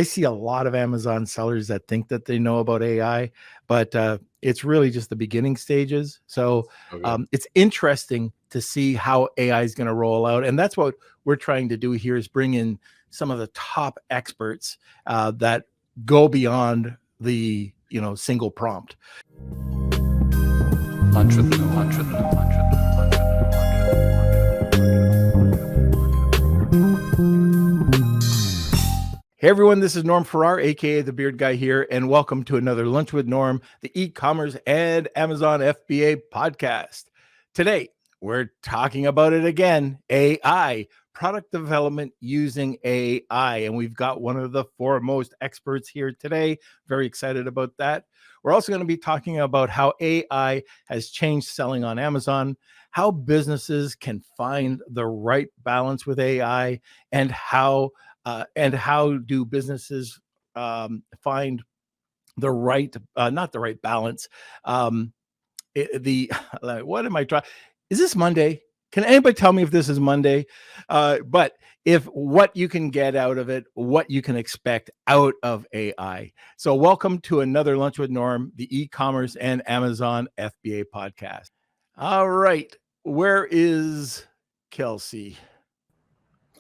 I see a lot of Amazon sellers that think that they know about AI, but it's really just the beginning stages. So Okay. it's interesting to see how AI is going to roll out, and that's what we're trying to do here is bring in some of the top experts that go beyond the single prompt. Lunch with no lunch with no lunch with no lunch with no Hey everyone, this is Norm Farrar, aka the Beard Guy here, and welcome to another Lunch with Norm, the e-commerce and Amazon FBA podcast. Today, we're talking about it again, AI, product development using AI, and we've got one of the foremost experts here today. Very excited about that. We're also going to be talking about how AI has changed selling on Amazon, how businesses can find the right balance with AI, and how do businesses find the right, not the right balance. What am I trying? Is this Monday? Can anybody tell me if this is Monday? But if what you can get out of it, what you can expect out of AI. So welcome to another Lunch with Norm, the e-commerce and Amazon FBA podcast. All right. Where is Kelsey?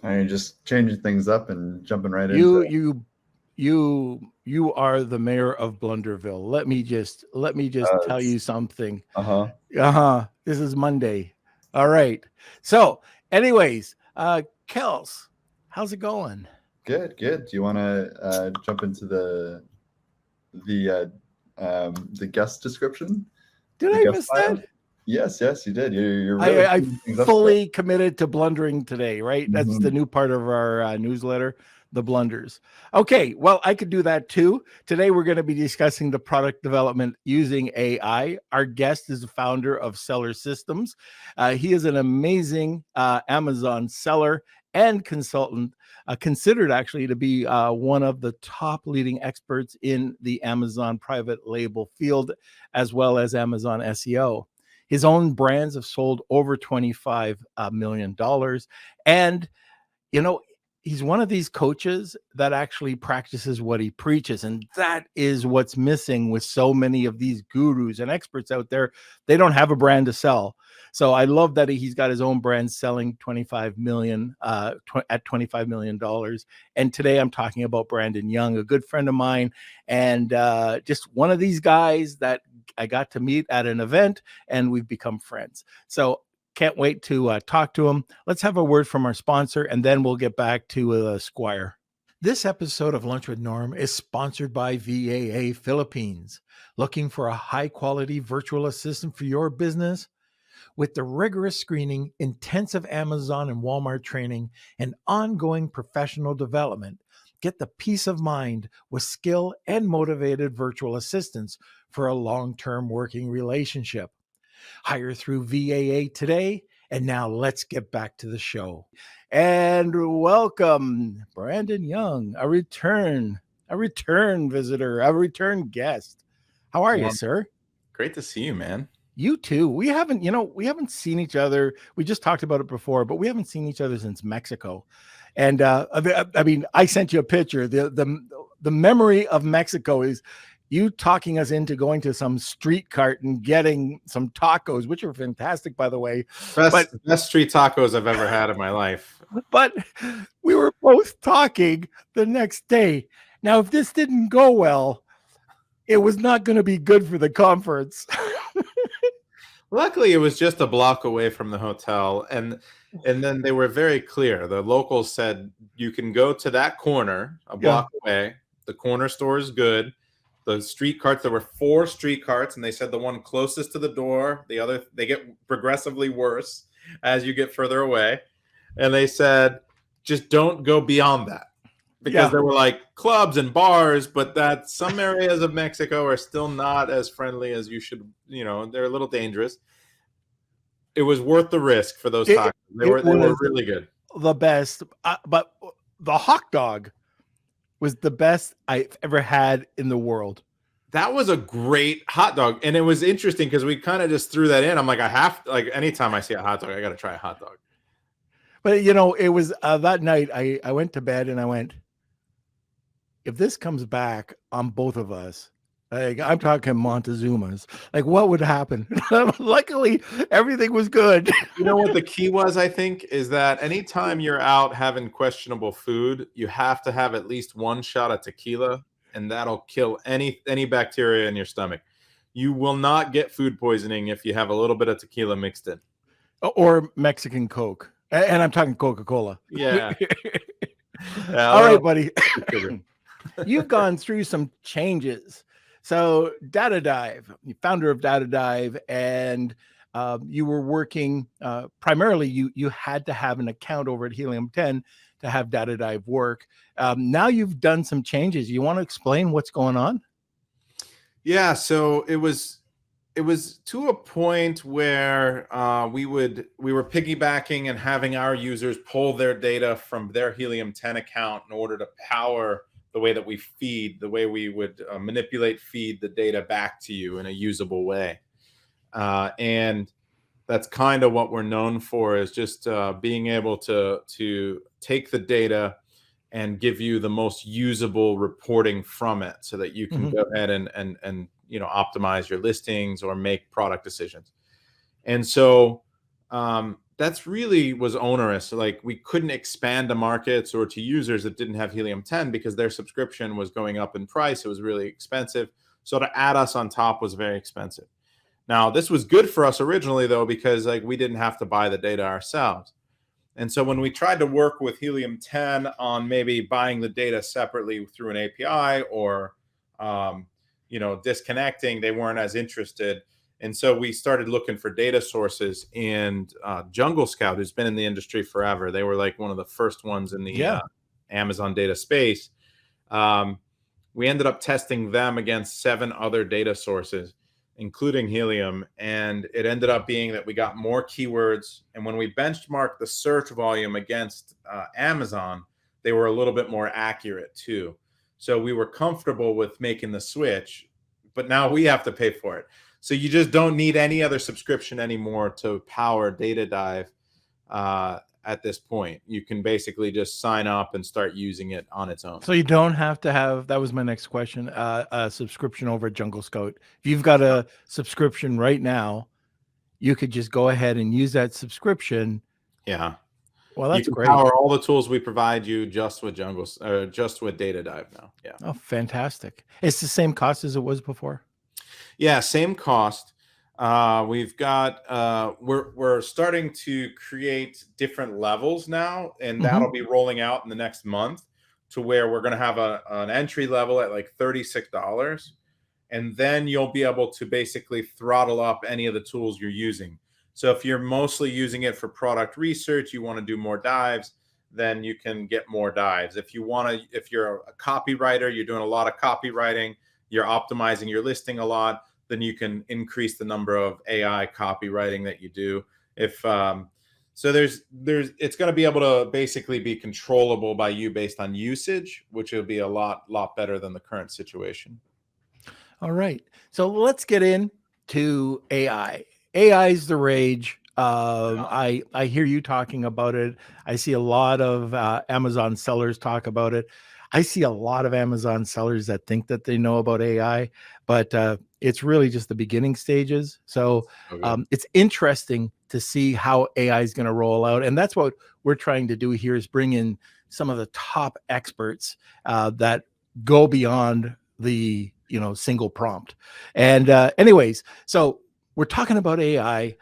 You're just changing things up and jumping right into it. You are the mayor of Blunderville. Let me just tell you something. This is Monday. All right. So, anyways, Kels, how's it going? Good. Do you want to jump into the guest description? Did I miss that? Yes, you did. You're really I fully committed to blundering today, right? That's Mm-hmm. the new part of our newsletter, the blunders. Okay, well, I could do that too. Today, we're going to be discussing the product development using AI. Our guest is the founder of Seller Systems. He is an amazing Amazon seller and consultant, considered actually to be one of the top leading experts in the Amazon private label field, as well as Amazon SEO. His own brands have sold over $25 million. And, he's one of these coaches that actually practices what he preaches. And that is what's missing with so many of these gurus and experts out there. They don't have a brand to sell. So I love that he's got his own brand selling at $25 million. And today I'm talking about Brandon Young, a good friend of mine, and just one of these guys that I got to meet at an event, and we've become friends. So can't wait to talk to him. Let's have a word from our sponsor, and then we'll get back to Squire. This episode of Lunch with Norm is sponsored by VAA Philippines. Looking for a high-quality virtual assistant for your business? With the rigorous screening, intensive Amazon and Walmart training, and ongoing professional development, get the peace of mind with skilled and motivated virtual assistants for a long-term working relationship. Hire through VAA today. And now let's get back to the show. And welcome, Brandon Young, a return visitor, a return guest. How are you, sir? Great to see you, man. You too. We haven't seen each other. We just talked about it before, but we haven't seen each other since Mexico. And I mean, I sent you a picture. The memory of Mexico is you talking us into going to some street cart and getting some tacos, which are fantastic, by the way. Best street tacos I've ever had in my life. But we were both talking the next day. Now, if this didn't go well, it was not going to be good for the conference. Luckily, it was just a block away from the hotel, and then they were very clear. The locals said you can go to that corner a block away. The corner store is good. The street carts, there were 4 street carts, and they said the one closest to the door, the other, they get progressively worse as you get further away. And they said, just don't go beyond that. Because there were like clubs and bars, but that some areas of Mexico are still not as friendly as you should, they're a little dangerous. It was worth the risk for those tacos. They were really good. The best, but the hot dog was the best I've ever had in the world. That was a great hot dog. And it was interesting because we kind of just threw that in. I'm like, anytime I see a hot dog, I got to try a hot dog. But, it was that night I went to bed and I went, if this comes back on both of us, like I'm talking Montezuma's, like what would happen? Luckily, everything was good. You know what the key was, I think, is that anytime you're out having questionable food, you have to have at least one shot of tequila, and that'll kill any bacteria in your stomach. You will not get food poisoning if you have a little bit of tequila mixed in. Or Mexican Coke. And I'm talking Coca-Cola. Yeah. All right, buddy. You've gone through some changes. So Data Dive, founder of Data Dive, and you were working primarily, you had to have an account over at Helium 10 to have Data Dive work. Now you've done some changes. You want to explain what's going on? Yeah, so it was to a point where we were piggybacking and having our users pull their data from their Helium 10 account in order to power the way that we feed, the way we would feed the data back to you in a usable way. And that's kind of what we're known for, is just being able to take the data and give you the most usable reporting from it, so that you can go ahead and optimize your listings or make product decisions. And so that's really was onerous. Like, we couldn't expand to markets or to users that didn't have Helium 10 because their subscription was going up in price. It was really expensive. So to add us on top was very expensive. Now, this was good for us originally, though, because like we didn't have to buy the data ourselves. And so when we tried to work with Helium 10 on maybe buying the data separately through an API or disconnecting, they weren't as interested. And so we started looking for data sources, and Jungle Scout, who's been in the industry forever, they were like one of the first ones in the Amazon data space. We ended up testing them against 7 other data sources, including Helium. And it ended up being that we got more keywords. And when we benchmarked the search volume against Amazon, they were a little bit more accurate too. So we were comfortable with making the switch, but now we have to pay for it. So you just don't need any other subscription anymore to power Data Dive at this point. You can basically just sign up and start using it on its own. So you don't have to have, that was my next question, a subscription over at Jungle Scout. If you've got a subscription right now, you could just go ahead and use that subscription. Yeah. Well, that's great. Power all the tools we provide you just with just with Data Dive now. Yeah. Oh, fantastic. It's the same cost as it was before? Yeah, same cost. We've got we're starting to create different levels now, and that'll be rolling out in the next month, to where we're going to have an entry level at like $36, and then you'll be able to basically throttle up any of the tools you're using. So if you're mostly using it for product research, you want to do more dives, then you can get more dives. If you're a copywriter, you're doing a lot of copywriting, you're optimizing your listing a lot, then you can increase the number of AI copywriting that you do. So it's going to be able to basically be controllable by you based on usage, which will be a lot better than the current situation. All right. So let's get into AI. AI is the rage. I hear you talking about it. I see a lot of Amazon sellers talk about it. I see a lot of Amazon sellers that think that they know about AI, but it's really just the beginning stages. So it's interesting to see how AI is going to roll out. And that's what we're trying to do here, is bring in some of the top experts that go beyond the single prompt. And anyways, so we're talking about AI.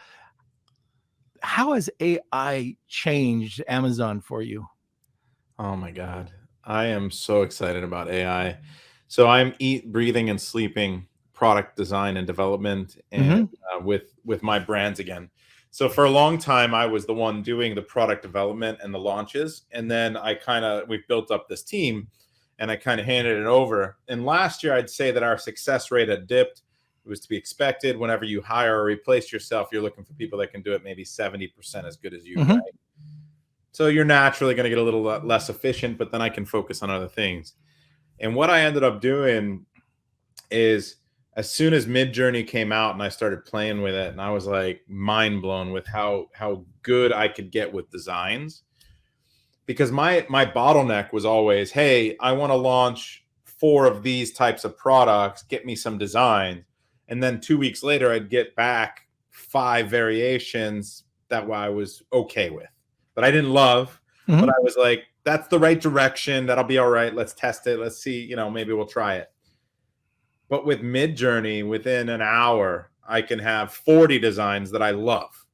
How has AI changed Amazon for you? Oh my God. I am so excited about AI. So I'm breathing and sleeping product design and development, and with my brands again. So for a long time, I was the one doing the product development and the launches. And then we've built up this team, and I kind of handed it over. And last year, I'd say that our success rate had dipped. It was to be expected. Whenever you hire or replace yourself, you're looking for people that can do it maybe 70% as good as you, right? So you're naturally going to get a little less efficient, but then I can focus on other things. And what I ended up doing is, as soon as Midjourney came out and I started playing with it, and I was like mind blown with how good I could get with designs. Because my bottleneck was always, hey, I want to launch 4 of these types of products, get me some designs. And then 2 weeks later, I'd get back 5 variations that I was okay with, that I didn't love, but I was like, that's the right direction. That'll be all right. Let's test it. Let's see, maybe we'll try it. But with Midjourney, within an hour, I can have 40 designs that I love.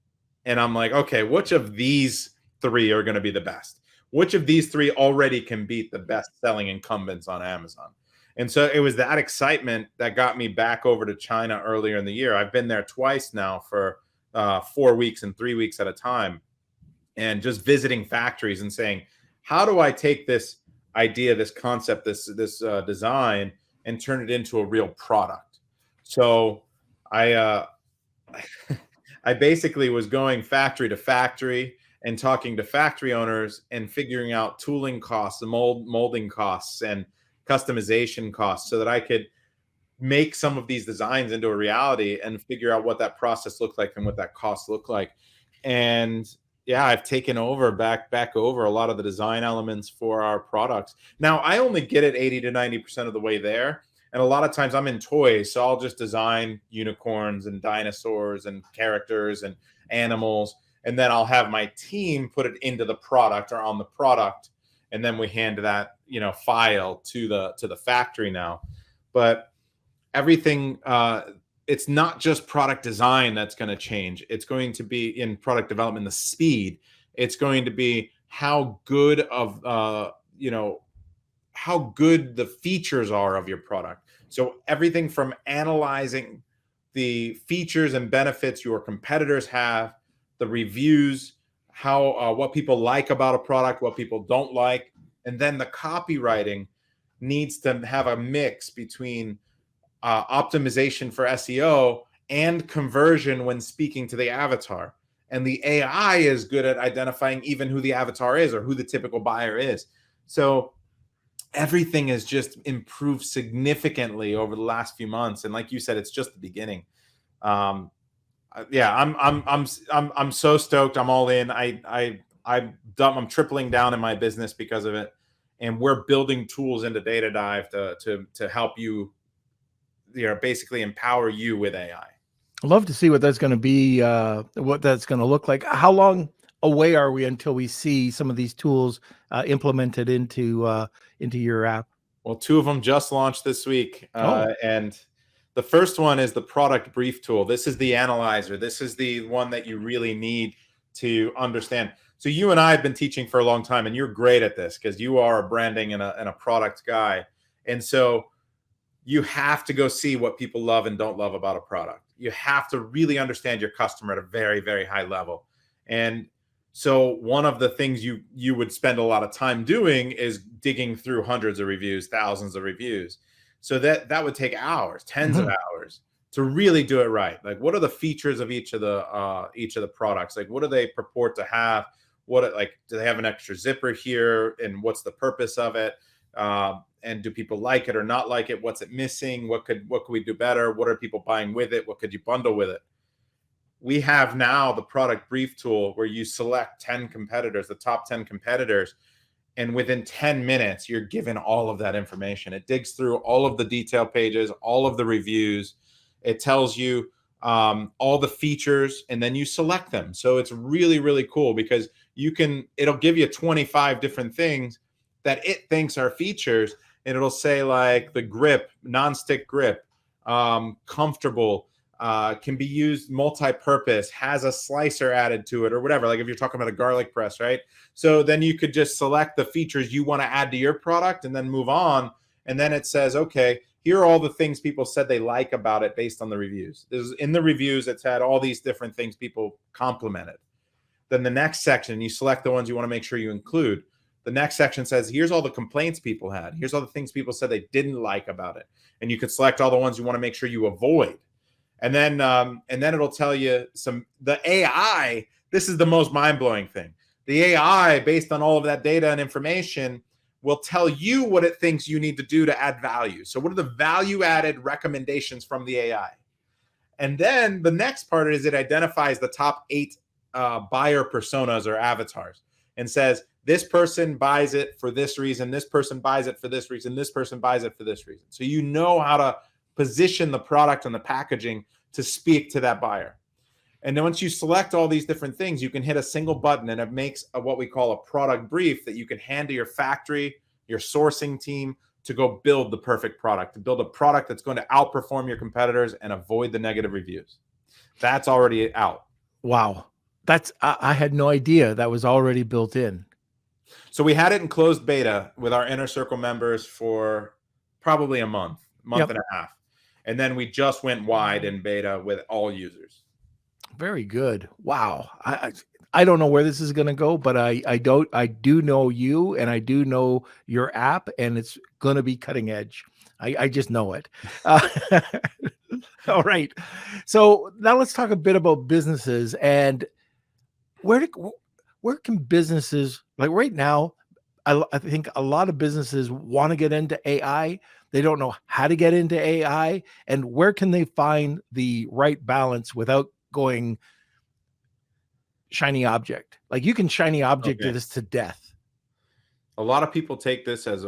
And I'm like, okay, which of these 3 are going to be the best? Which of these 3 already can beat the best-selling incumbents on Amazon? And so it was that excitement that got me back over to China earlier in the year. I've been there twice now for 4 weeks and 3 weeks at a time, and just visiting factories and saying, how do I take this idea, this concept, this design, and turn it into a real product? So I I basically was going factory to factory and talking to factory owners and figuring out tooling costs, molding costs, and customization costs, so that I could make some of these designs into a reality and figure out what that process looked like and what that cost looked like. And yeah, I've taken over back over a lot of the design elements for our products. Now, I only get it 80 to 90% of the way there. And a lot of times I'm in toys, so I'll just design unicorns and dinosaurs and characters and animals, and then I'll have my team put it into the product or on the product, and then we hand that file to the factory now. But everything, it's not just product design that's going to change. It's going to be in product development, the speed. It's going to be how good of how good the features are of your product. So everything from analyzing the features and benefits your competitors have, the reviews, how what people like about a product, what people don't like, and then the copywriting needs to have a mix between optimization for SEO and conversion when speaking to the avatar. And the AI is good at identifying even who the avatar is or who the typical buyer is. So everything has just improved significantly over the last few months. And like you said, it's just the beginning. I'm so stoked. I'm all in. I'm tripling down in my business because of it. And we're building tools into Data Dive to help you, basically empower you with AI. I'd love to see what that's going to be, what that's going to look like. How long away are we until we see some of these tools implemented into your app? Well, 2 of them just launched this week. And the first one is the product brief tool. This is the analyzer. This is the one that you really need to understand. So you and I have been teaching for a long time, and you're great at this because you are a branding and a product guy. And so you have to go see what people love and don't love about a product. You have to really understand your customer at a very, very high level. And so one of the things you would spend a lot of time doing is digging through hundreds of reviews, thousands of reviews. So that would take hours, tens of hours to really do it right. Like, what are the features of each of the products? Like, what do they purport to have? Do they have an extra zipper here? And what's the purpose of it? And do people like it or not like it? What's it missing? What could we do better? What are people buying with it? What could you bundle with it? We have now the product brief tool where you select 10 competitors, the top 10 competitors, and within 10 minutes, you're given all of that information. It digs through all of the detail pages, all of the reviews. It tells you all the features, and then you select them. So it's really, really cool because it'll give you 25 different things that it thinks are features, and it'll say like the grip, nonstick grip, comfortable, can be used multi-purpose, has a slicer added to it or whatever. Like if you're talking about a garlic press, right? So then you could just select the features you want to add to your product and then move on. And then it says, okay, here are all the things people said they like about it based on the reviews. In the reviews, it's had all these different things people complimented. Then the next section, you select the ones you want to make sure you include. The next section says, here's all the complaints people had. Here's all the things people said they didn't like about it. And you could select all the ones you want to make sure you avoid. And then it'll tell you the AI, this is the most mind-blowing thing. The AI, based on all of that data and information, will tell you what it thinks you need to do to add value. So what are the value-added recommendations from the AI? And then the next part is it identifies the top 8 buyer personas or avatars and says, this person buys it for this reason, this person buys it for this reason, this person buys it for this reason. So you know how to position the product and the packaging to speak to that buyer. And then once you select all these different things, you can hit a single button and it makes what we call a product brief that you can hand to your factory, your sourcing team to go build the perfect product, to build a product that's going to outperform your competitors and avoid the negative reviews. That's already out. Wow. I had no idea that was already built in. So we had it in closed beta with our Inner Circle members for probably a month Yep. and a half. And then we just went wide in beta with all users. Very good. Wow. I don't know where this is going to go, but I do know you, and I do know your app, and it's going to be cutting edge. I just know it. All right. So now let's talk a bit about businesses and where can businesses, like right now, I think a lot of businesses want to get into AI. They don't know how to get into AI, and where can they find the right balance without going shiny object? Like you can shiny object this to death. A lot of people take this as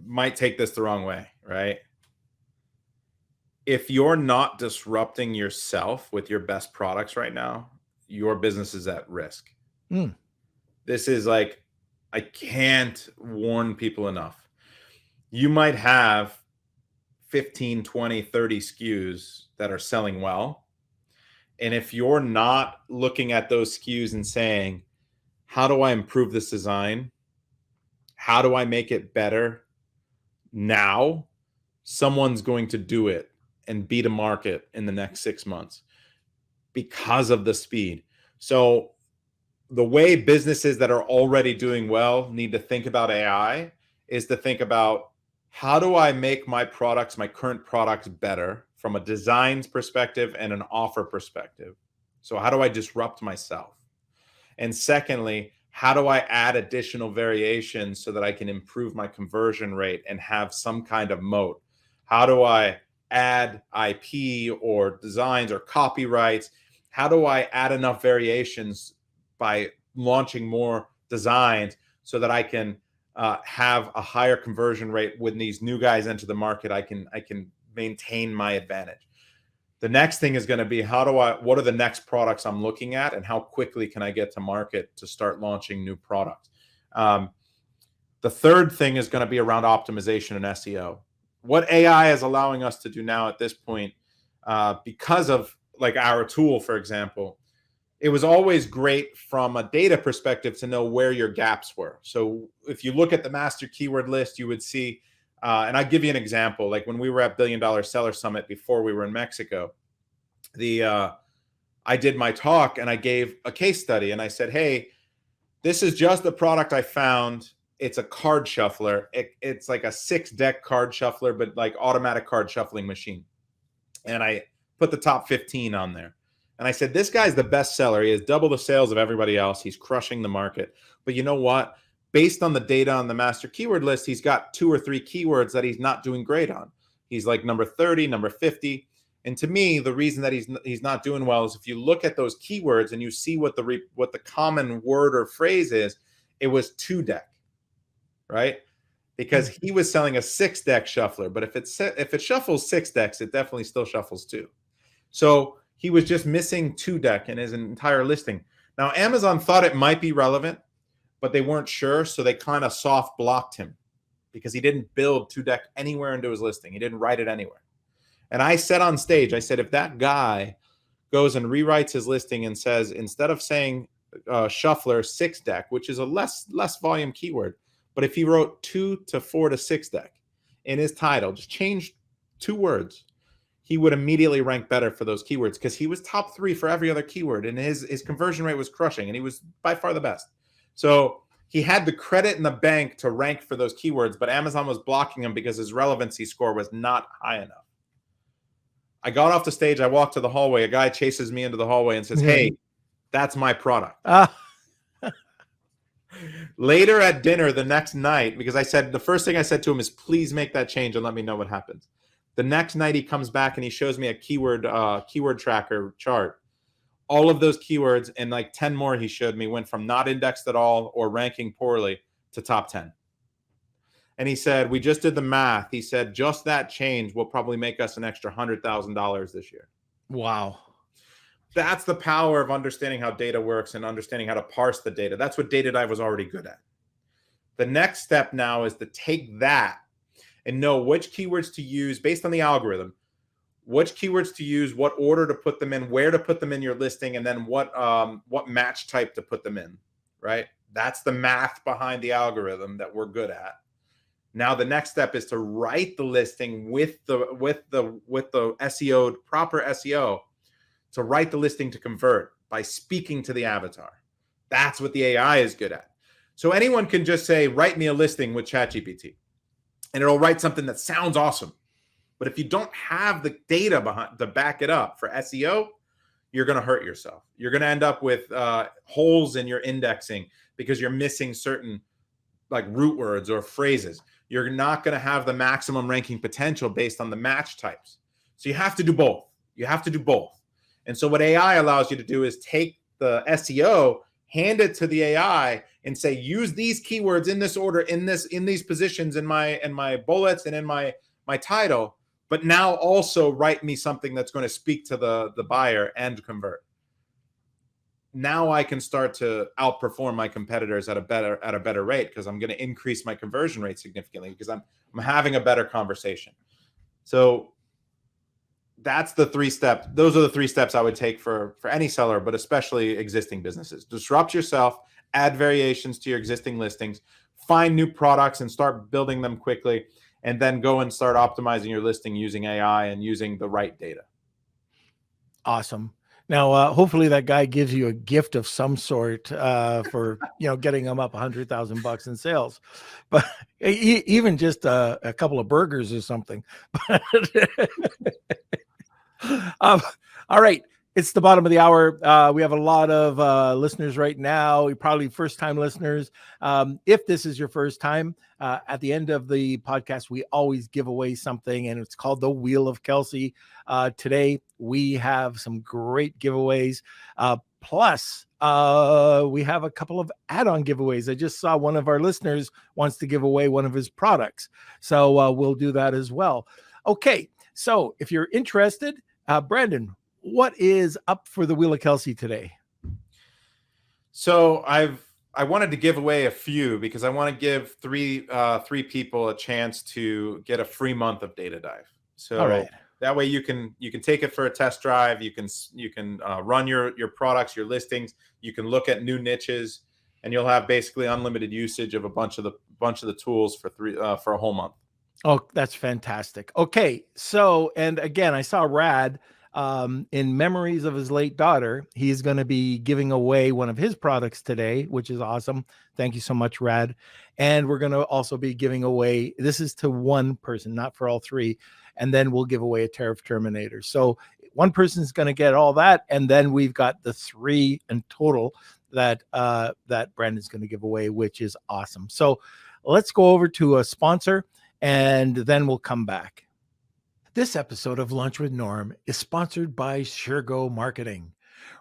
might take this the wrong way, right? If you're not disrupting yourself with your best products right now, your business is at risk. This is like, I can't warn people enough. You might have 15, 20, 30 SKUs that are selling well. And if you're not looking at those SKUs and saying, how do I improve this design? How do I make it better now? Someone's going to do it and beat a market in the next 6 months because of the speed. So the way businesses that are already doing well need to think about AI is to think about, how do I make my products, my current products, better from a designs perspective and an offer perspective? So how do I disrupt myself? And secondly, how do I add additional variations so that I can improve my conversion rate and have some kind of moat? How do I add IP or designs or copyrights? How do I add enough variations by launching more designs so that I can have a higher conversion rate when these new guys enter the market? I can maintain my advantage. The next thing is going to be, what are the next products I'm looking at, and how quickly can I get to market to start launching new products? The third thing is going to be around optimization and SEO. What AI is allowing us to do now at this point, because of like our tool, for example, it was always great from a data perspective to know where your gaps were. So if you look at the master keyword list, you would see, and I'll give you an example. Like when we were at $1 Billion Seller Summit before we were in Mexico, I did my talk and I gave a case study and I said, hey, this is just the product I found. It's a card shuffler. It's like a 6-deck card shuffler, but like automatic card shuffling machine. And I put the top 15 on there. And I said, this guy's the best seller. He has double the sales of everybody else. He's crushing the market. But you know what? Based on the data on the master keyword list, he's got 2 or 3 keywords that he's not doing great on. He's like number 30, number 50. And to me, the reason that he's not doing well is if you look at those keywords and you see what the common word or phrase is, it was 2-deck, right? Because he was selling a 6-deck shuffler. But if it shuffles 6 decks, it definitely still shuffles 2. So he was just missing 2-deck in his entire listing. Now, Amazon thought it might be relevant, but they weren't sure. So they kind of soft blocked him because he didn't build 2-deck anywhere into his listing. He didn't write it anywhere. And I said on stage, I said, if that guy goes and rewrites his listing and says, instead of saying shuffler 6-deck, which is a less volume keyword, but if he wrote 2 to 4 to 6-deck in his title, just changed 2 words, he would immediately rank better for those keywords because he was top 3 for every other keyword, and his conversion rate was crushing, and he was by far the best. So he had the credit in the bank to rank for those keywords, but Amazon was blocking him because his relevancy score was not high enough. I got off the stage. I walked to the hallway. A guy chases me into the hallway and says, hey, that's my product. Later at dinner the next night, because the first thing I said to him is, please make that change and let me know what happens. The next night he comes back and he shows me a keyword tracker chart. all of those keywords and like 10 more he showed me went from not indexed at all or ranking poorly to top 10. And he said, we just did the math. He said, just that change will probably make us an extra $100,000 this year. Wow. That's the power of understanding how data works and understanding how to parse the data. That's what Data Dive was already good at. The next step now is to take that and know which keywords to use based on the algorithm, which keywords to use, what order to put them in, where to put them in your listing, and then what match type to put them in, right? That's the math behind the algorithm that we're good at. Now the next step is to write the listing with the SEO, proper SEO, to write the listing to convert by speaking to the avatar. That's what the AI is good at. So anyone can just say, write me a listing with ChatGPT, and it'll write something that sounds awesome. But if you don't have the data behind to back it up for SEO, you're going to hurt yourself. You're going to end up with holes in your indexing because you're missing certain like root words or phrases. You're not going to have the maximum ranking potential based on the match types. So you have to do both. You have to do both. And so what AI allows you to do is take the SEO, hand it to the AI, and say, use these keywords in this order, in these positions, in my bullets and in my title. But now also write me something that's going to speak to the buyer and convert. Now I can start to outperform my competitors at a better rate because I'm going to increase my conversion rate significantly because I'm having a better conversation. So that's the 3 steps. Those are the 3 steps I would take for any seller, but especially existing businesses. Disrupt yourself, add variations to your existing listings, find new products and start building them quickly, and then go and start optimizing your listing using AI and using the right data. Awesome. Now, hopefully that guy gives you a gift of some sort for getting them up $100,000 in sales, but even just a couple of burgers or something. All right. It's the bottom of the hour. We have a lot of listeners right now. You're probably first-time listeners. If this is your first time, at the end of the podcast, we always give away something, and it's called the Wheel of Kelsey. Today, we have some great giveaways. Plus, we have a couple of add-on giveaways. I just saw one of our listeners wants to give away one of his products. So we'll do that as well. Okay. So if you're interested, Brandon, what is up for the Wheel of Kelsey today? So I wanted to give away a few because I want to give three people a chance to get a free month of Data Dive. So all right. That way you can take it for a test drive. You can run your products, your listings. You can look at new niches, and you'll have basically unlimited usage of a bunch of the tools for a whole month. Oh, that's fantastic. Okay, so and again, I saw Rad. In memories of his late daughter, he's going to be giving away one of his products today, which is awesome. Thank you so much, Rad. And we're going to also be giving away, this is to one person, not for all 3. And then we'll give away a Tariff Terminator. So one person's going to get all that. And then we've got the 3 in total that Brandon's going to give away, which is awesome. So let's go over to a sponsor and then we'll come back. This episode of Lunch with Norm is sponsored by SureGo Marketing.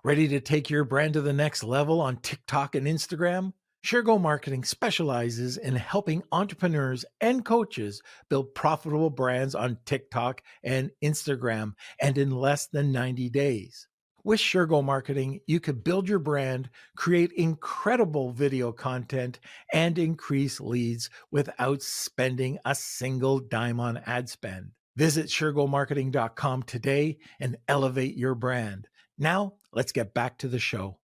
Ready to take your brand to the next level on TikTok and Instagram? SureGo Marketing specializes in helping entrepreneurs and coaches build profitable brands on TikTok and Instagram, and in less than 90 days. With SureGo Marketing, you could build your brand, create incredible video content, and increase leads without spending a single dime on ad spend. Visit SureGoMarketing.com today and elevate your brand. Now, let's get back to the show.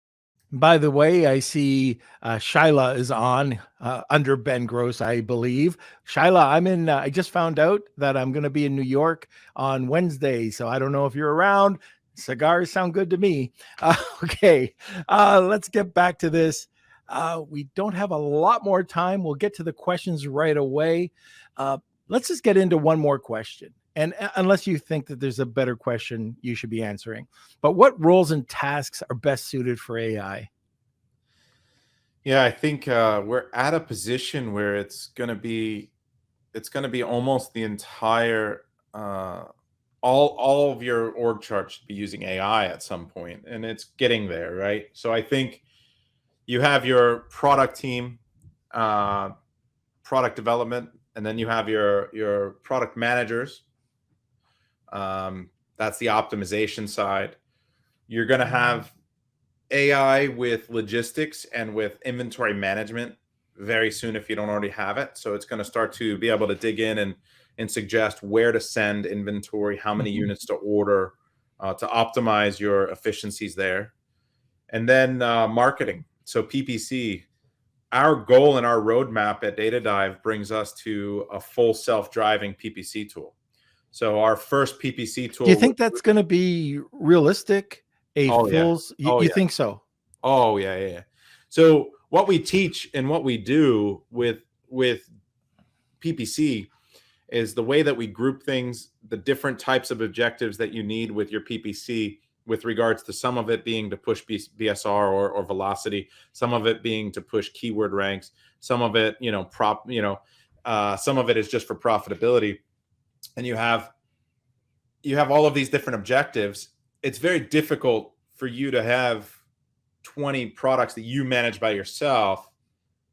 By the way, I see Shyla is on under Ben Gross, I believe. Shyla, I just found out that I'm going to be in New York on Wednesday, so I don't know if you're around. Cigars sound good to me. Okay, let's get back to this. We don't have a lot more time. We'll get to the questions right away. Let's just get into one more question. And unless you think that there's a better question you should be answering, but what roles and tasks are best suited for AI? Yeah, I think we're at a position where it's going to be almost the entire all of your org charts should be using AI at some point, and it's getting there, right? So I think you have your product team, product development, and then you have your product managers. That's the optimization side. You're going to have AI with logistics and with inventory management very soon if you don't already have it. So it's going to start to be able to dig in and suggest where to send inventory, how many units to order, to optimize your efficiencies there. And then marketing. So PPC, our goal and our roadmap at Data Dive brings us to a full self-driving PPC tool. So our first PPC tool. Do you think that's going to be realistic? You think so? Oh yeah. So what we teach and what we do with PPC is the way that we group things, the different types of objectives that you need with your PPC, with regards to some of it being to push BSR or velocity, some of it being to push keyword ranks, some of it, some of it is just for profitability. And you have all of these different objectives. It's very difficult for you to have 20 products that you manage by yourself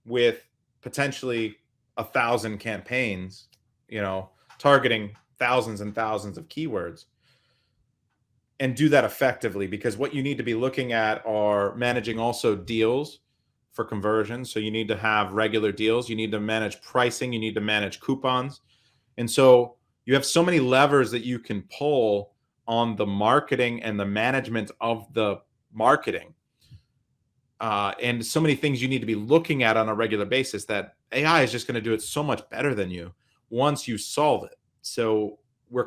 with potentially 1,000 campaigns, targeting thousands and thousands of keywords, and do that effectively, because what you need to be looking at are managing also deals for conversion. So you need to have regular deals. You need to manage pricing. You need to manage coupons. And so you have so many levers that you can pull on the marketing and the management of the marketing. And so many things you need to be looking at on a regular basis that AI is just going to do it so much better than you once you solve it. So we're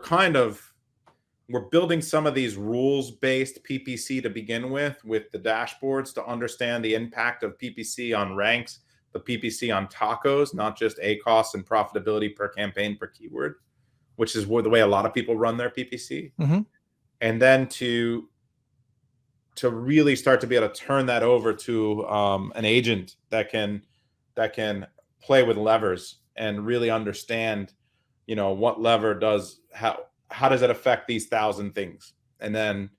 building some of these rules-based PPC to begin with the dashboards to understand the impact of PPC on ranks, the PPC on tacos, not just ACoS and profitability per campaign per keyword, which is the way a lot of people run their PPC. Mm-hmm. And then to really start to be able to turn that over to an agent that can play with levers and really understand, what lever does how does it affect these 1,000 things, and then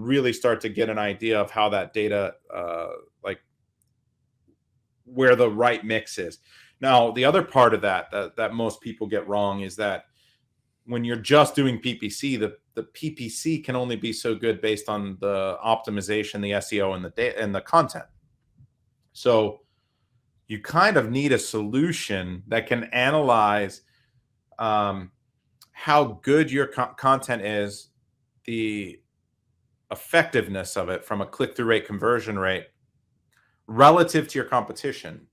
really start to get an idea of how that data, where the right mix is. Now, the other part of that most people get wrong is that when you're just doing PPC, the PPC can only be so good based on the optimization, the SEO, and the data and the content. So you kind of need a solution that can analyze how good your content is, the effectiveness of it from a click-through rate, conversion rate relative to your competition,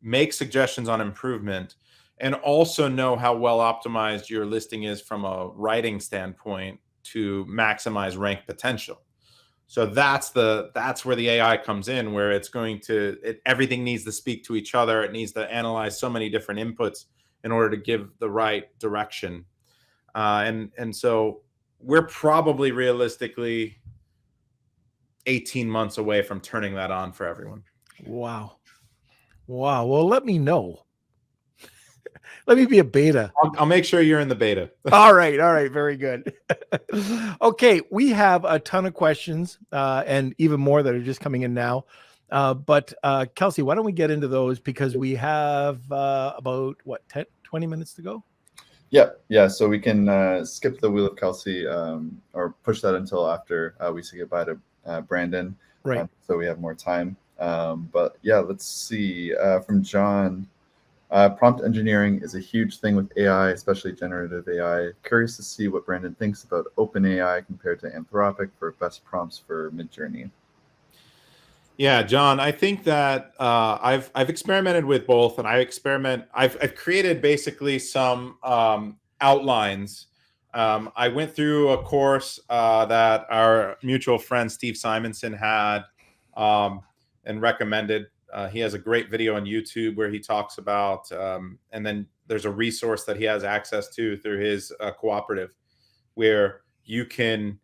make suggestions on improvement, and also know how well optimized your listing is from a writing standpoint to maximize rank potential. So that's where the AI comes in, where everything needs to speak to each other. It needs to analyze so many different inputs in order to give the right direction. And so we're probably realistically 18 months away from turning that on for everyone. Wow. Well, let me know. Let me be a beta. I'll make sure you're in the beta. All right. Very good. Okay. We have a ton of questions and even more that are just coming in now. But Kelsey, why don't we get into those, because we have about 20 minutes to go? Yeah. So we can skip the Wheel of Kelsey or push that until after we say goodbye to Brandon. Right. So we have more time. But yeah, let's see. From John, prompt engineering is a huge thing with AI, especially generative AI. Curious to see what Brandon thinks about OpenAI compared to Anthropic for best prompts for Midjourney. Yeah, John, I think that I've experimented with both, and I've created basically some outlines. I went through a course that our mutual friend Steve Simonson had and recommended. He has a great video on YouTube where he talks about, and then there's a resource that he has access to through his cooperative, where you can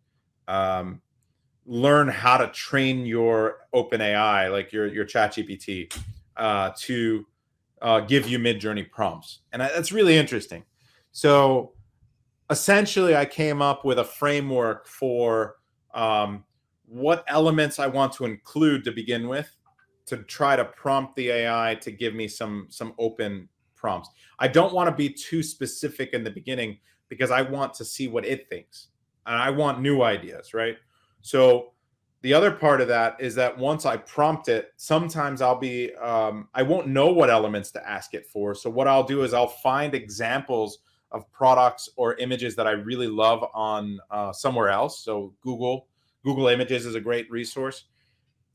learn how to train your OpenAI, like your ChatGPT, to give you Midjourney prompts. And that's really interesting. So essentially I came up with a framework for what elements I want to include to begin with, to try to prompt the AI to give me some open prompts. I don't want to be too specific in the beginning because I want to see what it thinks, and I want new ideas, right? So the other part of that is that once I prompt it, sometimes I'll be I won't know what elements to ask it for. So what I'll do is I'll find examples of products or images that I really love on somewhere else. So Google Images is a great resource.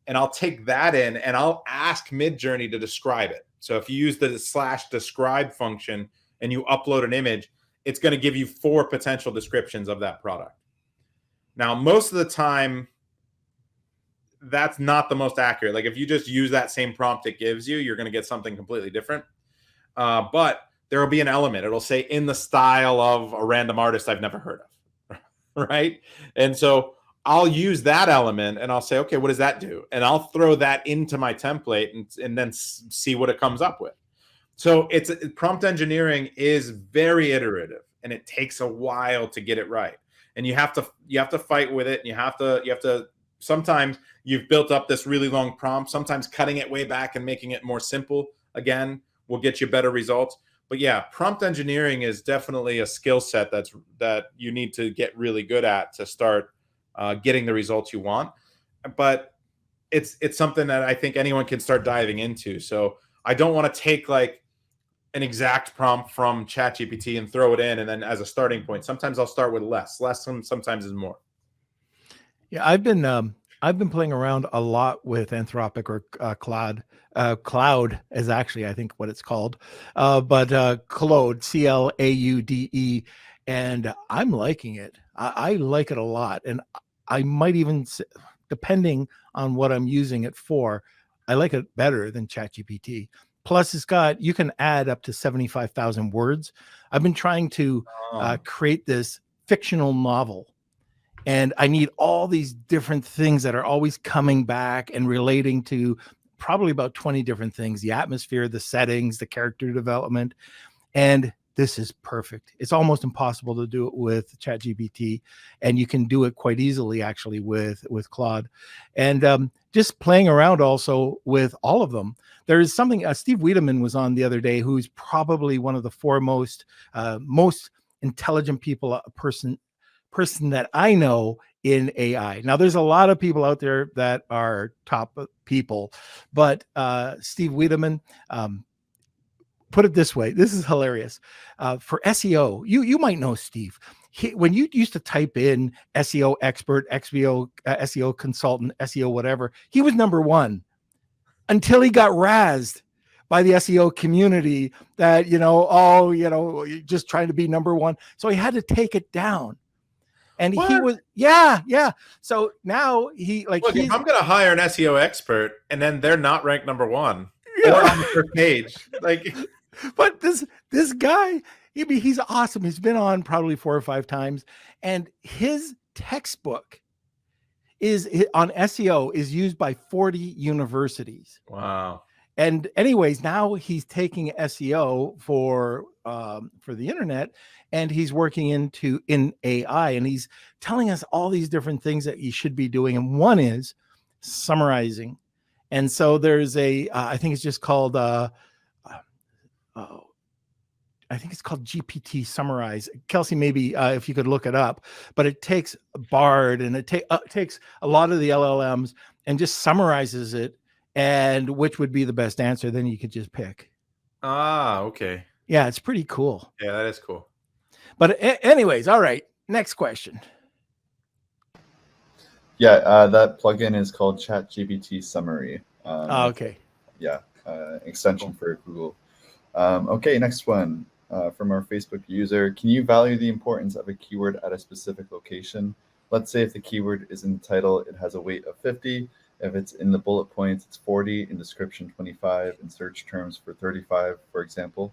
And I'll take that in and I'll ask Midjourney to describe it. So if you use the /describe function and you upload an image, it's going to give you 4 potential descriptions of that product. Now, most of the time, that's not the most accurate. Like if you just use that same prompt it gives you, you're going to get something completely different. But there will be an element. It'll say in the style of a random artist I've never heard of, right? And so I'll use that element and I'll say, okay, what does that do? And I'll throw that into my template and then see what it comes up with. So prompt engineering is very iterative and it takes a while to get it right. And you have to fight with it. And you have to sometimes you've built up this really long prompt. Sometimes cutting it way back and making it more simple again will get you better results. But yeah, prompt engineering is definitely a skill set that you need to get really good at to start getting the results you want. But it's something that I think anyone can start diving into. So I don't want to take like an exact prompt from ChatGPT and throw it in and then as a starting point. Sometimes I'll start with less sometimes is more. Yeah, I've been playing around a lot with Anthropic or Claude. Cloud is actually, I think, what it's called. But Claude, Claude, and I'm liking it. I like it a lot. And I might even, depending on what I'm using it for, I like it better than ChatGPT. Plus, you can add up to 75,000 words. I've been trying to create this fictional novel. And I need all these different things that are always coming back and relating to probably about 20 different things: the atmosphere, the settings, the character development. And this is perfect. It's almost impossible to do it with ChatGPT, and you can do it quite easily actually with Claude. And just playing around also with all of them. There is something Steve Wiedemann was on the other day, who's probably one of the foremost, most intelligent person that I know in AI. Now, there's a lot of people out there that are top people, but Steve Wiedemann, put it this way. This is hilarious. For SEO, you might know Steve. When you used to type in SEO expert, SEO consultant, SEO whatever, he was number 1 until he got razzed by the SEO community that, just trying to be number 1. So he had to take it down. And what? He was, yeah. So now if I'm going to hire an SEO expert and then they're not ranked number 1 or on the first page, like. But this guy, he's awesome. He's been on probably 4 or 5 times, and his textbook on SEO is used by 40 universities. Wow. And anyways, now he's taking SEO for the internet, and he's working in AI, and he's telling us all these different things that you should be doing. And one is summarizing. And so there's I think it's just called, I think it's called GPT Summarize. Kelsey, maybe if you could look it up, but it takes Bard and it takes a lot of the LLMs and just summarizes it, and which would be the best answer. Then you could just pick. Okay. Yeah, it's pretty cool. Yeah, that is cool. But anyways, all right. Next question. Yeah, that plugin is called ChatGPT Summary. Okay. Yeah, extension for Google. Okay, next one from our Facebook user. Can you value the importance of a keyword at a specific location? Let's say if the keyword is in the title, it has a weight of 50. If it's in the bullet points, it's 40, in description 25, in search terms for 35, for example.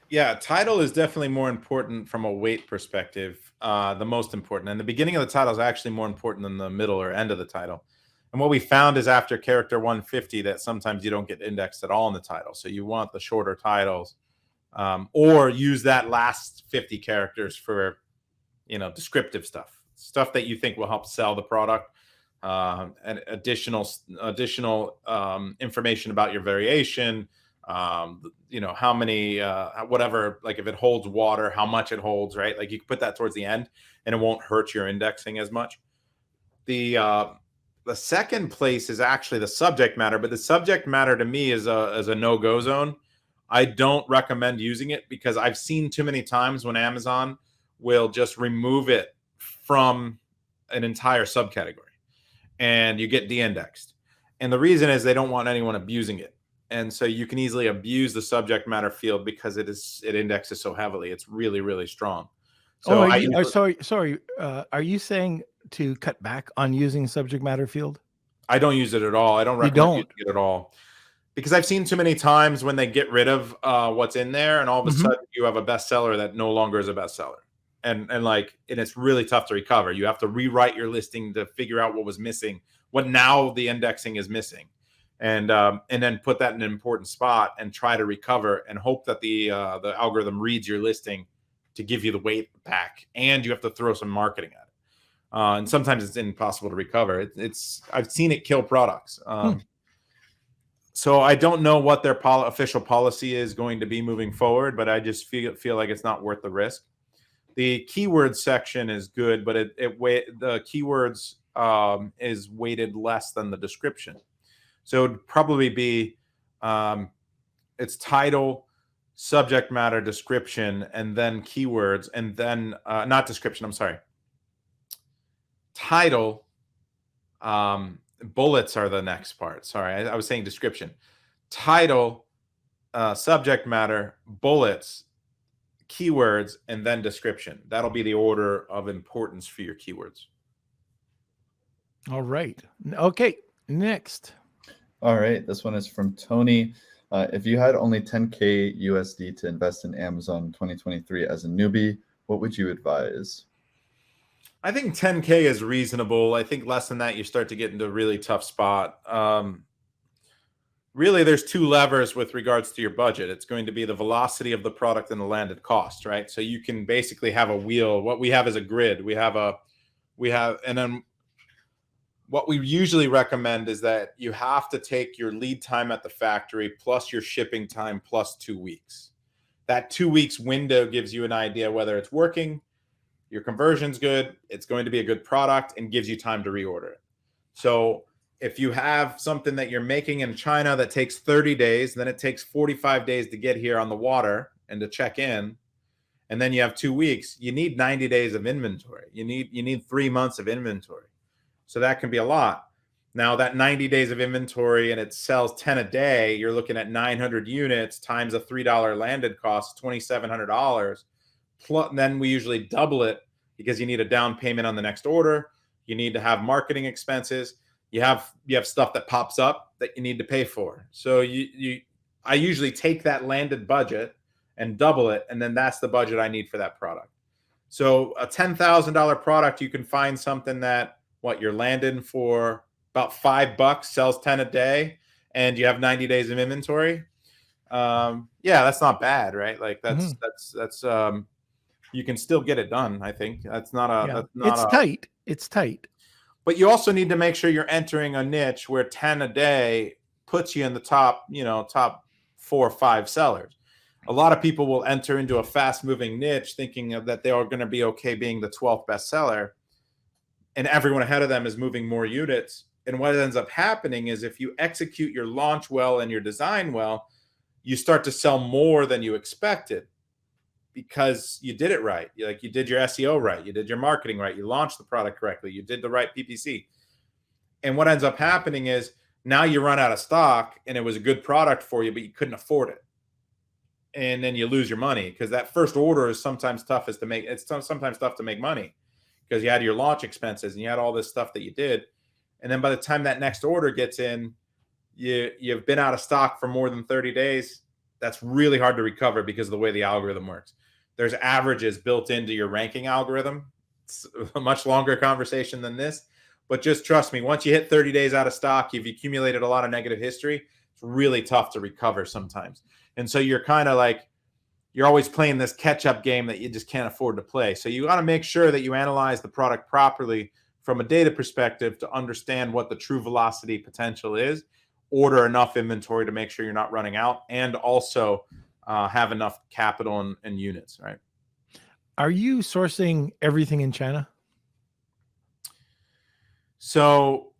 Yeah, title is definitely more important from a weight perspective, the most important. And the beginning of the title is actually more important than the middle or end of the title. And what we found is after character 150 that sometimes you don't get indexed at all in the title. So you want the shorter titles or use that last 50 characters for, descriptive stuff that you think will help sell the product, and additional information about your variation, how many, whatever, like if it holds water, how much it holds, right? Like you can put that towards the end and it won't hurt your indexing as much. The second place is actually the subject matter, but the subject matter to me is a no-go zone. I don't recommend using it because I've seen too many times when Amazon will just remove it from an entire subcategory and you get de-indexed. And the reason is they don't want anyone abusing it. And so you can easily abuse the subject matter field because it indexes so heavily. It's really, really strong. So sorry. Are you saying to cut back on using subject matter field? I don't use it at all. I don't recommend using it at all. Because I've seen too many times when they get rid of what's in there, and all of a sudden you have a bestseller that no longer is a bestseller, and it's really tough to recover. You have to rewrite your listing to figure out what was missing, what now the indexing is missing, and then put that in an important spot and try to recover and hope that the algorithm reads your listing to give you the weight back, and you have to throw some marketing at it, and sometimes it's impossible to recover. I've seen it kill products. So I don't know what their official policy is going to be moving forward, but I just feel like it's not worth the risk. The keywords section is good, but the keywords is weighted less than the description. So it'd probably be its title, subject matter, description, and then keywords, and then not description. I'm sorry. Title. Bullets are the next part. Sorry, I was saying description. Title, subject matter, bullets, keywords, and then description. That'll be the order of importance for your keywords. All right. Okay, next. All right, this one is from Tony. If you had only 10K USD to invest in Amazon in 2023 as a newbie, what would you advise? I think 10K is reasonable. I think less than that, you start to get into a really tough spot. Really, there's two levers with regards to your budget. It's going to be the velocity of the product and the landed cost, right? So you can basically have a wheel. What we have is a grid. And then what we usually recommend is that you have to take your lead time at the factory plus your shipping time plus 2 weeks. That 2 weeks window gives you an idea whether it's working, your conversion's good, it's going to be a good product, and gives you time to reorder it. So if you have something that you're making in China that takes 30 days, then it takes 45 days to get here on the water and to check in, and then you have 2 weeks, you need 90 days of inventory. You need 3 months of inventory. So that can be a lot. Now that 90 days of inventory and it sells 10 a day, you're looking at 900 units times a $3 landed cost, $2,700. Plus, then we usually double it because you need a down payment on the next order. You need to have marketing expenses. You have stuff that pops up that you need to pay for. So I usually take that landed budget and double it, and then that's the budget I need for that product. So a $10,000 product, you can find something that you're landing for about $5, sells 10 a day, and you have 90 days of inventory. Yeah, that's not bad, right? Like that's you can still get it done. I think that's not tight. It's tight. But you also need to make sure you're entering a niche where 10 a day puts you in the top 4 or 5 sellers. A lot of people will enter into a fast-moving niche thinking that they are going to be okay being the 12th bestseller, and everyone ahead of them is moving more units. And what ends up happening is if you execute your launch well and your design well, you start to sell more than you expected because you did it right. You did your SEO right. You did your marketing right. You launched the product correctly. You did the right PPC. And what ends up happening is now you run out of stock and it was a good product for you, but you couldn't afford it. And then you lose your money because that first order is sometimes tough to make. It's sometimes tough to make money because you had your launch expenses and you had all this stuff that you did. And then by the time that next order gets in, you've been out of stock for more than 30 days. That's really hard to recover because of the way the algorithm works. There's averages built into your ranking algorithm. It's a much longer conversation than this, but just trust me, once you hit 30 days out of stock, you've accumulated a lot of negative history. It's really tough to recover sometimes. And so you're kind of like, you're always playing this catch-up game that you just can't afford to play. So you got to make sure that you analyze the product properly from a data perspective to understand what the true velocity potential is, order enough inventory to make sure you're not running out, and also have enough capital and units, right? Are you sourcing everything in China? So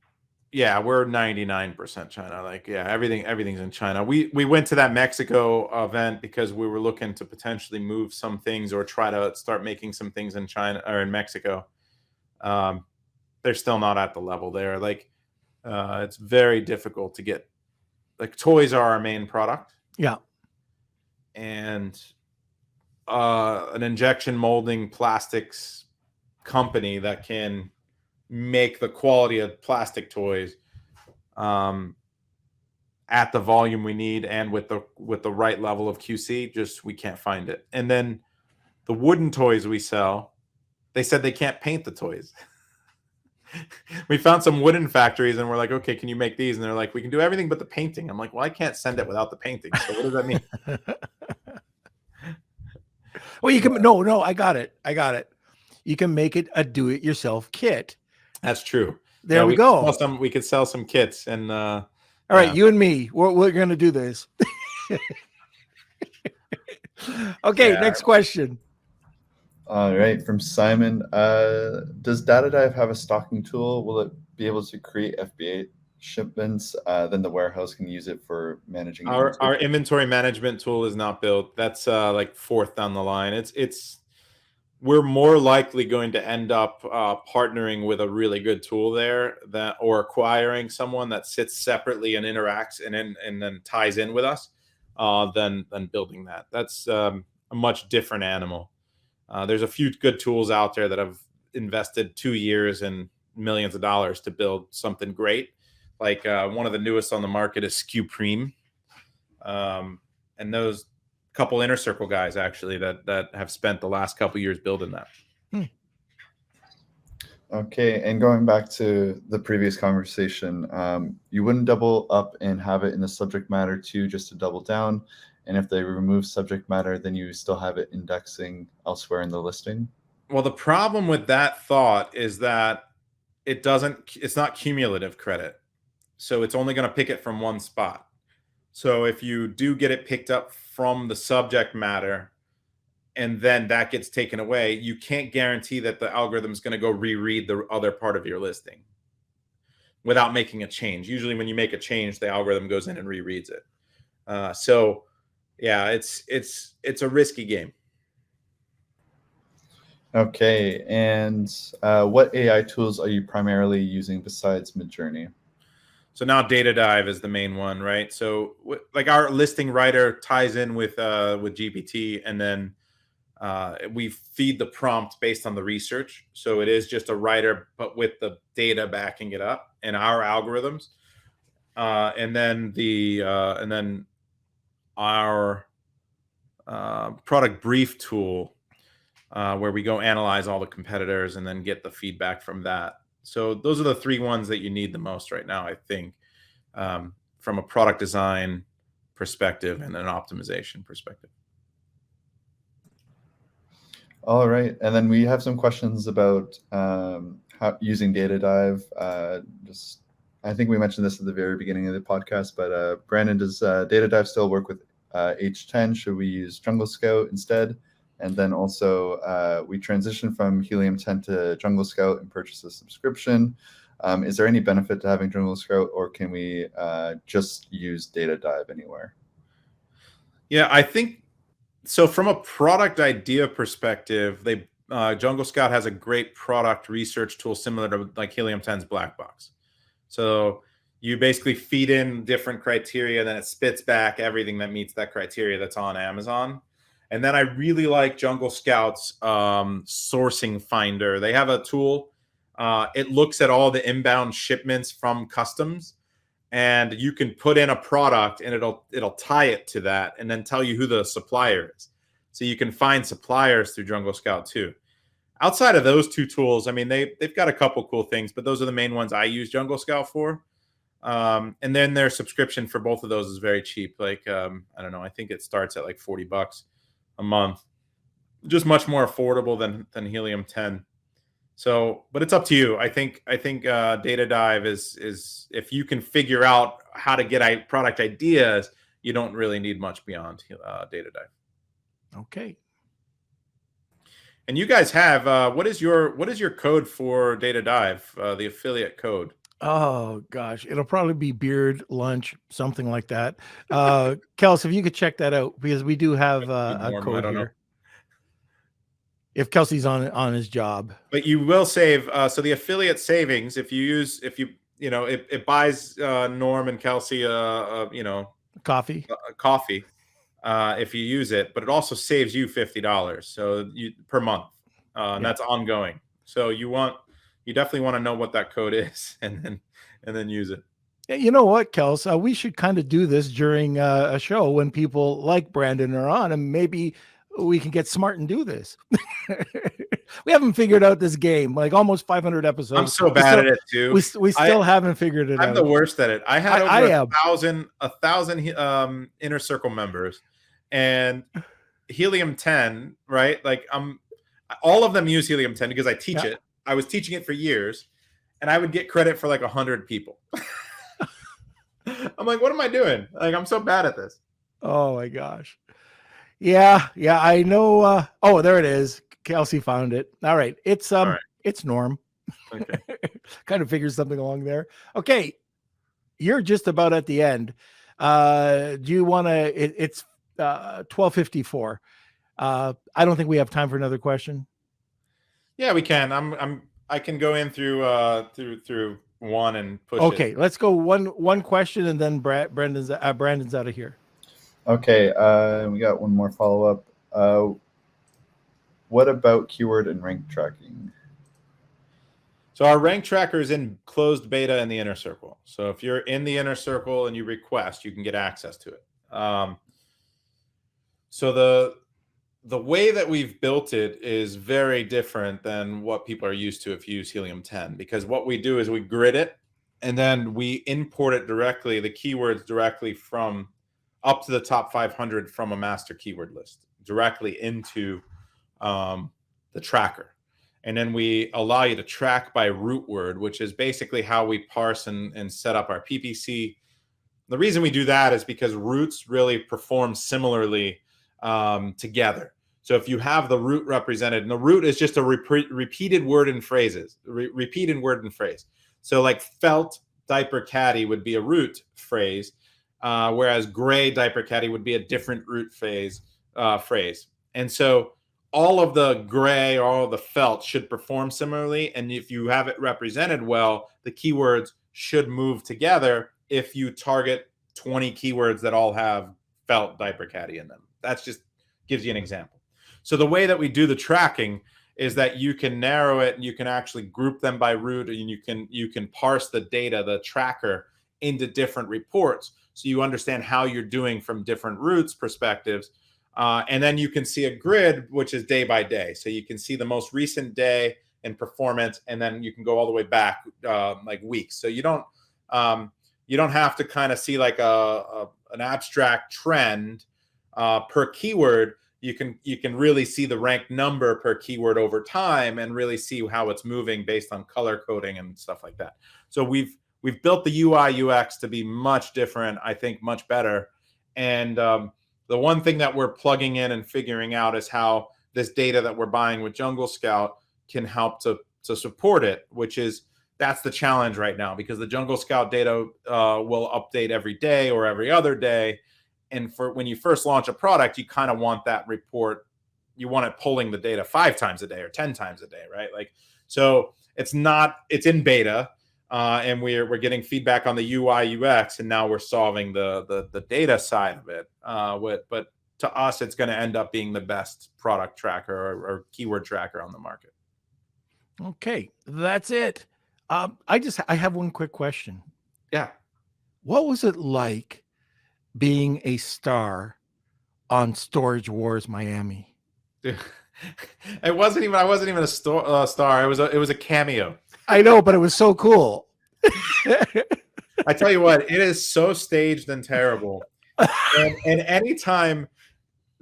yeah, we're 99% China. Like, yeah, everything's in China. We went to that Mexico event because we were looking to potentially move some things or try to start making some things in China or in Mexico. They're still not at the level there. Like, it's very difficult to get. Like, toys are our main product. Yeah. And an injection molding plastics company that can make the quality of plastic toys at the volume we need and with the right level of QC, just we can't find it. And then the wooden toys we sell, they said they can't paint the toys. We found some wooden factories and we're like, okay, can you make these? And they're like, we can do everything but the painting. I'm like, well, I can't send it without the painting. So what does that mean? Well, you can no, I got it. You can make it a do-it-yourself kit. That's true. There we go. We could sell some kits and all right, you and me, we're gonna do this. Okay, next question. All right, from Simon. Does DataDive have a stocking tool? Will it be able to create FBA shipments? Then the warehouse can use it for managing our inventory management tool is not built. That's like fourth down the line. We're more likely going to end up partnering with a really good tool there or acquiring someone that sits separately and interacts and then ties in with us than building that. That's a much different animal. There's a few good tools out there that have invested 2 years and millions of dollars to build something great. Like one of the newest on the market is SKUpreme. And those couple Inner Circle guys actually that have spent the last couple years building that. Okay, and going back to the previous conversation, you wouldn't double up and have it in the subject matter too, just to double down. And if they remove subject matter, then you still have it indexing elsewhere in the listing. Well, the problem with that thought is that it's not cumulative credit. So it's only going to pick it from one spot. So if you do get it picked up from the subject matter and then that gets taken away, you can't guarantee that the algorithm is going to go reread the other part of your listing without making a change. Usually when you make a change, the algorithm goes in and rereads it. So yeah, it's a risky game. Okay, and what AI tools are you primarily using besides Midjourney? So now DataDive is the main one, right? So like our listing writer ties in with GPT, and then we feed the prompt based on the research. So it is just a writer, but with the data backing it up and our algorithms. And then our product brief tool, where we go analyze all the competitors and then get the feedback from that. So those are the three ones that you need the most right now, I think, from a product design perspective and an optimization perspective. All right, and then we have some questions about how using DataDive. I think we mentioned this at the very beginning of the podcast, but Brandon, does DataDive still work with H10? Should we use Jungle Scout instead? And then also we transitioned from Helium 10 to Jungle Scout and purchased a subscription. Is there any benefit to having Jungle Scout, or can we just use DataDive anywhere? Yeah, I think so. From a product idea perspective, Jungle Scout has a great product research tool similar to like Helium 10's Black Box. So you basically feed in different criteria, and then it spits back everything that meets that criteria that's on Amazon. And then I really like Jungle Scout's sourcing finder. They have a tool. It looks at all the inbound shipments from customs, and you can put in a product and it'll tie it to that and then tell you who the supplier is. So you can find suppliers through Jungle Scout too. Outside of those two tools, I mean, they've got a couple cool things, but those are the main ones I use Jungle Scout for. And then their subscription for both of those is very cheap. Like, I don't know, I think it starts at like $40. a month. Just much more affordable than Helium 10. So, but it's up to you. I think Data Dive is if you can figure out how to get product ideas, you don't really need much beyond Data Dive. Okay. And you guys have what is your code for Data Dive? The affiliate code. Oh gosh, it'll probably be beard lunch, something like that. Kels, if you could check that out, because we do have a code here. If Kelsey's on his job, but you will save. So the affiliate savings, if it buys Norm and Kelsey coffee. Coffee if you use it, but it also saves you $50 per month, and that's ongoing. So you definitely want to know what that code is, and then use it. You know what, Kels? We should kind of do this during a show when people like Brandon are on, and maybe we can get smart and do this. We haven't figured out this game, like almost 500 episodes. I'm so bad at it too. We still haven't figured it out. I'm the worst at it. I had over a thousand Inner Circle members, and Helium 10, right? Like all of them use Helium 10 because I teach it. I was teaching it for years, and I would get credit for like 100 people. I'm like, what am I doing? Like, I'm so bad at this. Oh my gosh. Yeah, I know. Oh, there it is. Kelsey found it. All right. It's it's Norm. Okay. Kind of figures something along there. Okay. You're just about at the end. Do you want to it's 12:54. I don't think we have time for another question. Yeah, we can. I can go in through one and push Okay, it. let's go one question and then Brandon's out of here. Okay, we got one more follow-up. What about keyword and rank tracking? So our rank tracker is in closed beta in the Inner Circle. So if you're in the Inner Circle and you request, you can get access to it. So the way that we've built it is very different than what people are used to if you use Helium 10, because what we do is we grid it, and then we import it directly, the keywords directly from up to the top 500 from a master keyword list directly into the tracker. And then we allow you to track by root word, which is basically how we parse and set up our PPC. The reason we do that is because roots really perform similarly together. So if you have the root represented, and the root is just a repeated word and phrases, repeated word and phrase. So like felt diaper caddy would be a root phrase, whereas gray diaper caddy would be a different root phrase. And so all of the gray or all of the felt should perform similarly. And if you have it represented well, the keywords should move together if you target 20 keywords that all have felt diaper caddy in them. That's just gives you an example. So the way that we do the tracking is that you can narrow it and you can actually group them by root, and you can parse the data, the tracker, into different reports. So you understand how you're doing from different roots perspectives. And then you can see a grid, which is day by day. So you can see the most recent day and performance, and then you can go all the way back like weeks. So you don't have to kind of see like an abstract trend per keyword. You can really see the rank number per keyword over time and really see how it's moving based on color coding and stuff like that. So we've built the UI UX to be much different, I think much better. And the one thing that we're plugging in and figuring out is how this data that we're buying with Jungle Scout can help to support it, that's the challenge right now, because the Jungle Scout data will update every day or every other day. And for when you first launch a product, you kind of want that report, you want it pulling the data 5 times a day or 10 times a day, right? Like, so it's in beta, and we're getting feedback on the UI UX, and now we're solving the data side of it. But to us, it's going to end up being the best product tracker or keyword tracker on the market. Okay, that's it. I have one quick question. Yeah. What was it like being a star on Storage Wars Miami? I wasn't even a star. It was a cameo. I know, but it was so cool. I tell you what, it is so staged and terrible. And anytime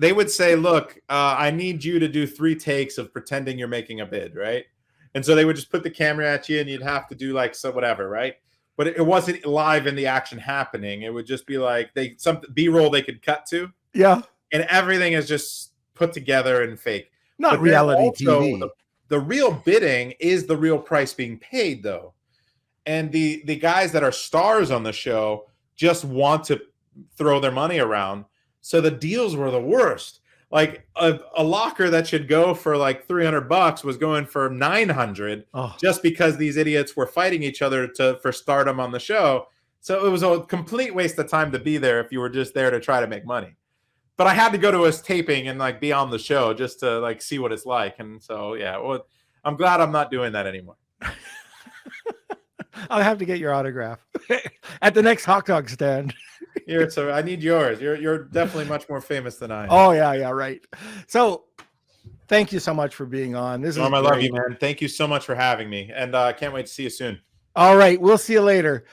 they would say, look, I need you to do 3 takes of pretending you're making a bid, right? And so they would just put the camera at you and you'd have to do like so whatever, right? But it wasn't live in the action happening. It would just be like some B-roll they could cut to. Yeah. And everything is just put together and fake. Not But then reality also, TV. the real bidding is the real price being paid, though. And the guys that are stars on the show just want to throw their money around. So the deals were the worst. Like a locker that should go for like $300 was going for $900 just because these idiots were fighting each other for stardom on the show. So it was a complete waste of time to be there if you were just there to try to make money. But I had to go to his taping and like be on the show just to like see what it's like. And so, yeah, well, I'm glad I'm not doing that anymore. I'll have to get your autograph at the next hot dog stand. So I need yours. You're definitely much more famous than I am. Oh yeah, right. So thank you so much for being on. This Norm, I love you, man. Thank you so much for having me. And I can't wait to see you soon. All right. We'll see you later.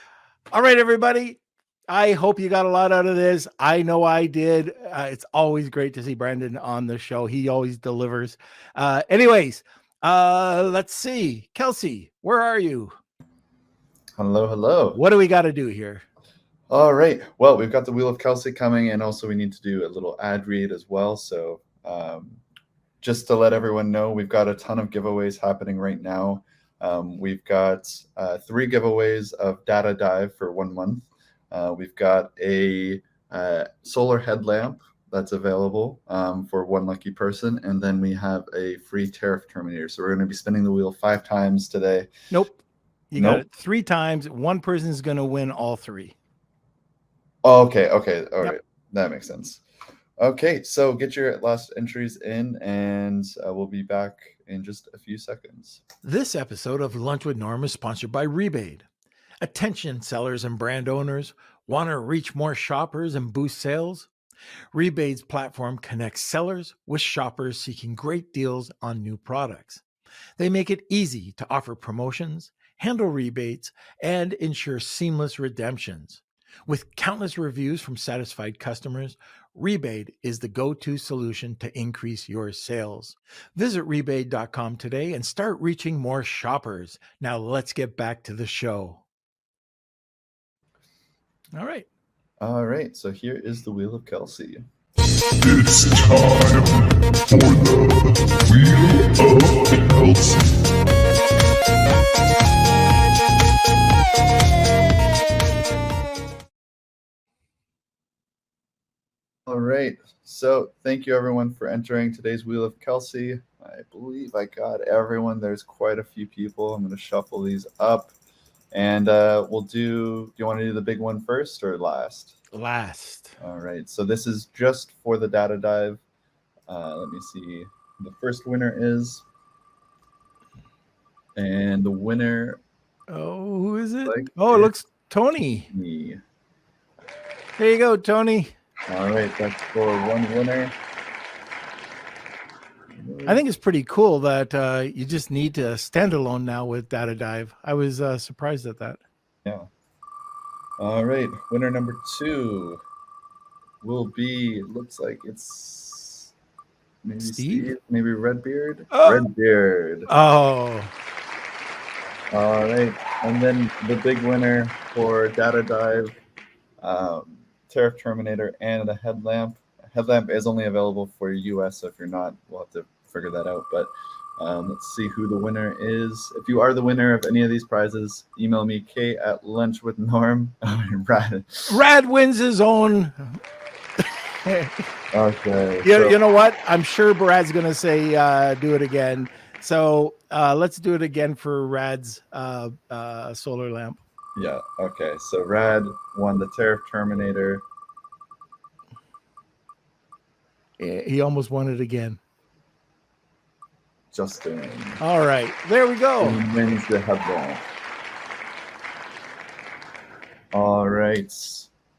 All right, everybody. I hope you got a lot out of this. I know I did. It's always great to see Brandon on the show. He always delivers. Anyways, let's see. Kelsey, where are you? Hello. What do we got to do here? All right. Well, we've got the Wheel of Kelsey coming, and also we need to do a little ad read as well. So just to let everyone know, we've got a ton of giveaways happening right now. We've got 3 giveaways of Data Dive for 1 month. We've got a solar headlamp that's available for 1 lucky person. And then we have a free tariff terminator. So we're going to be spinning the wheel 5 times today. Nope. You got it 3 times. One person is going to win all 3. Oh, okay. All right. That makes sense. Okay. So get your last entries in, and we'll be back in just a few seconds. This episode of Lunch with Norm is sponsored by Rebate. Attention sellers and brand owners, want to reach more shoppers and boost sales? Rebate's platform connects sellers with shoppers seeking great deals on new products. They make it easy to offer promotions, handle rebates, and ensure seamless redemptions. With countless reviews from satisfied customers, Rebate is the go-to solution to increase your sales. Visit rebate.com today and start reaching more shoppers. Now let's get back to the show. All right. So here is the Wheel of Kelsey. It's time for the Wheel of Kelsey. All right. So thank you everyone for entering today's Wheel of Kelsey. I believe I got everyone. There's quite a few people. I'm going to shuffle these up. And we'll do you want to do the big one first or last? Last. All right. So this is just for the Data Dive. Let me see. The first winner is. And the winner. Oh, who is it? Like it looks Tony. Me. There you go, Tony. All right. That's for 1 winner. I think it's pretty cool that you just need to stand alone now with Data Dive. I was surprised at that. Yeah. All right. Winner number 2 will be, looks like it's maybe Steve, maybe Redbeard. Oh. Redbeard. Oh. All right. And then the big winner for Data Dive, Tariff Terminator, and a headlamp. Headlamp is only available for US, so if you're not, we'll have to figure that out. But let's see who the winner is. If you are the winner of any of these prizes, email me k@lunchwithnorm. Rad wins his own. Okay. You know what? I'm sure Brad's going to say do it again. So let's do it again for Rad's solar lamp. Yeah. Okay. So Rad won the Tariff Terminator. He almost won it again. Justin. All right. There we go. He wins the headlamp. All right.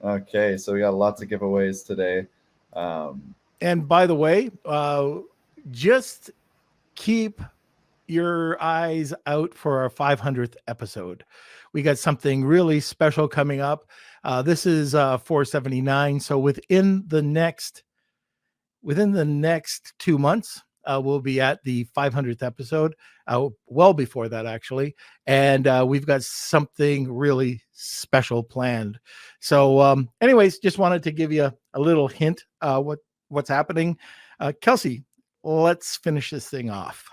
Okay. So we got lots of giveaways today. And by the way, just keep your eyes out for our 500th episode. We got something really special coming up. This is 479. So within the next within the next 2 months, we'll be at the 500th episode, well before that, actually. And we've got something really special planned. So anyways, just wanted to give you a little hint what's happening. Kelsey, let's finish this thing off.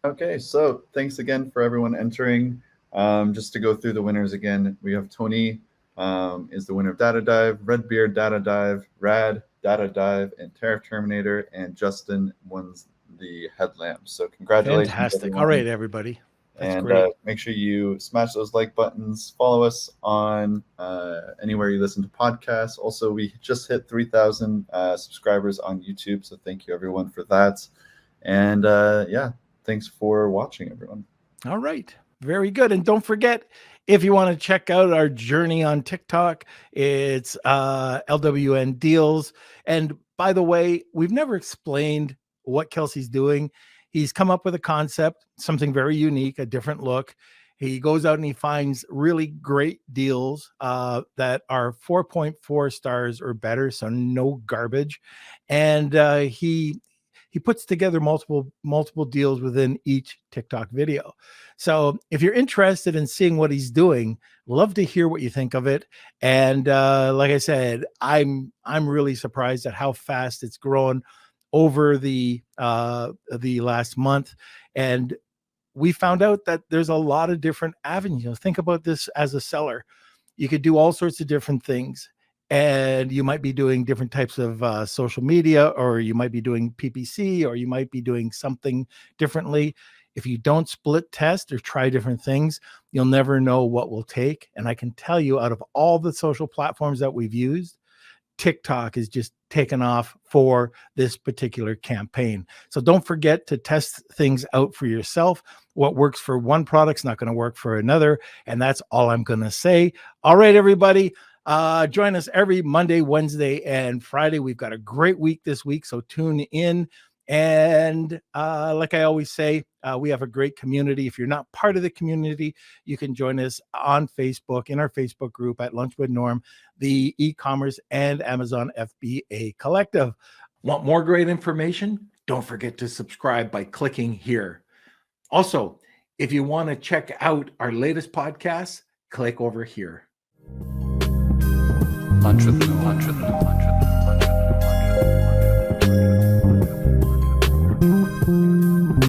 Okay, so thanks again for everyone entering. Just to go through the winners again, we have Tony is the winner of Data Dive, Redbeard Data Dive, Rad Data Dive, and Tariff Terminator, and Justin wins the headlamp. So congratulations. Fantastic. Everyone. All right, everybody. That's and great. Make sure you smash those like buttons. Follow us on anywhere you listen to podcasts. Also, we just hit 3,000 subscribers on YouTube, so thank you everyone for that. And yeah, thanks for watching, everyone. All right. Very good. And don't forget, if you want to check out our journey on TikTok, it's LWN Deals. And by the way, we've never explained what Kelsey's doing. He's come up with a concept, something very unique, a different look. He goes out and he finds really great deals that are 4.4 stars or better, so no garbage. And he puts together multiple deals within each TikTok video. So if you're interested in seeing what he's doing, love to hear what you think of it. And like I said, I'm really surprised at how fast it's grown over the last month. And we found out that there's a lot of different avenues. Think about this as a seller. You could do all sorts of different things. And you might be doing different types of social media, or you might be doing PPC, or you might be doing something differently. If you don't split test or try different things, you'll never know what will take. And I can tell you, out of all the social platforms that we've used, TikTok is just taken off for this particular campaign. So don't forget to test things out for yourself. What works for one product's not going to work for another. And that's all I'm going to say. All right, everybody. Join us every Monday, Wednesday, and Friday. We've got a great week this week, so tune in. And like I always say, we have a great community. If you're not part of the community, you can join us on Facebook, in our Facebook group at Lunch with Norm, the eCommerce and Amazon FBA Collective. Want more great information? Don't forget to subscribe by clicking here. Also, if you want to check out our latest podcasts, click over here. Lunch with Norm.